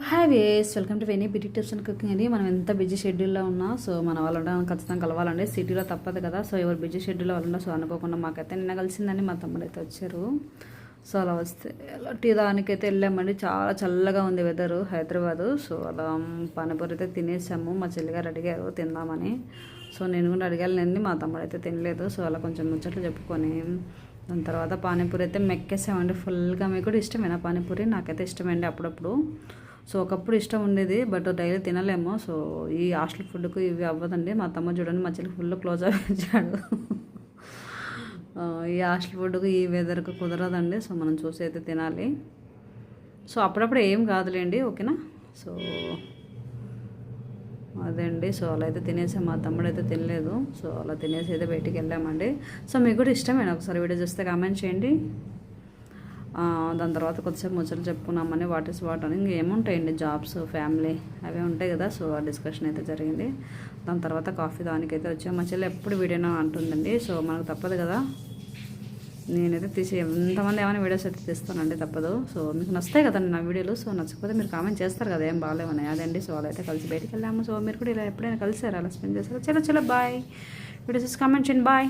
Hi guys welcome to Veni beauty tips and cooking అండి. మనం ఎంత బిజీ షెడ్యూల్లో ఉన్నా సో మన వాళ్ళ ఖచ్చితంగా కలవాలండి. సిటీలో తప్పదు కదా. సో ఎవరు బిజీ షెడ్యూల్లో వాళ్ళు సో అనుకోకుండా మాకైతే నిన్న కలిసిందని మా తమ్ముడు అయితే వచ్చారు. సో అలా వస్తే టీ దానికైతే వెళ్ళామండి. చాలా చల్లగా ఉంది వెదరు హైదరాబాదు. సో అలా పానీపూరి అయితే తినేసాము. మా చెల్లిగారు అడిగారు తిందామని. సో నేను కూడా అడిగానండి, మా తమ్ముడు అయితే తినలేదు. సో అలా కొంచెం ముచ్చట్లు చెప్పుకొని దాని తర్వాత పానీపూరి అయితే మెక్కేసామండి ఫుల్గా. మీకు కూడా ఇష్టమేనా పానీపూరి? నాకైతే ఇష్టమండి అప్పుడప్పుడు. సో ఒకప్పుడు ఇష్టం ఉండేది, బట్ డైలీ తినలేము. సో ఈ హాస్టల్ ఫుడ్కు ఇవి అవ్వదండి. మా తమ్మ చూడండి మా చెల్లి ఫుల్ క్లోజ్ అయ్యాడు. ఈ హాస్టల్ ఫుడ్కు ఈ వెదర్కు కుదరదండి. సో మనం చూసి అయితే తినాలి. సో అప్పుడప్పుడు ఏం కాదులేండి, ఓకేనా. సో అదే అండి. సో అలా అయితే తినేసాం. మా తమ్ముడు అయితే తినలేదు. సో అలా తినేసి అయితే బయటికి వెళ్ళామండి. సో మీకు కూడా ఇష్టమేనా? ఒకసారి వీడియో చూస్తే కామెంట్ చేయండి. దాని తర్వాత కొద్దిసేపు ముచ్చట్లు చెప్పుకున్నామని వాట్ ఈస్ వాట్ అని ఇంకేముంటాయండి, జాబ్స్ ఫ్యామిలీ అవే ఉంటాయి కదా. సో ఆ డిస్కషన్ అయితే జరిగింది. దాని తర్వాత కాఫీ దానికైతే వచ్చాము. మా చెల్లి ఎప్పుడు వీడియోనో అంటుందండి. సో మనకు తప్పదు కదా, నేనైతే తీసి ఎంతమంది ఏమైనా వీడియోస్ అయితే తీస్తానండి, తప్పదు. సో మీకు నచ్చుతాయి కదండి నా వీడియోలు. సో నచ్చకపోతే మీరు కామెంట్ చేస్తారు కదా ఏం బాగాలేమని. అదండి. సో అలా అయితే కలిసి బయటికి వెళ్ళాము. సో మీరు కూడా ఇలా ఎప్పుడైనా కలిసారా, అలా స్పెండ్ చేస్తారా? చలో బాయ్. వీడియోస్ కామెంట్ చేయండి. బాయ్.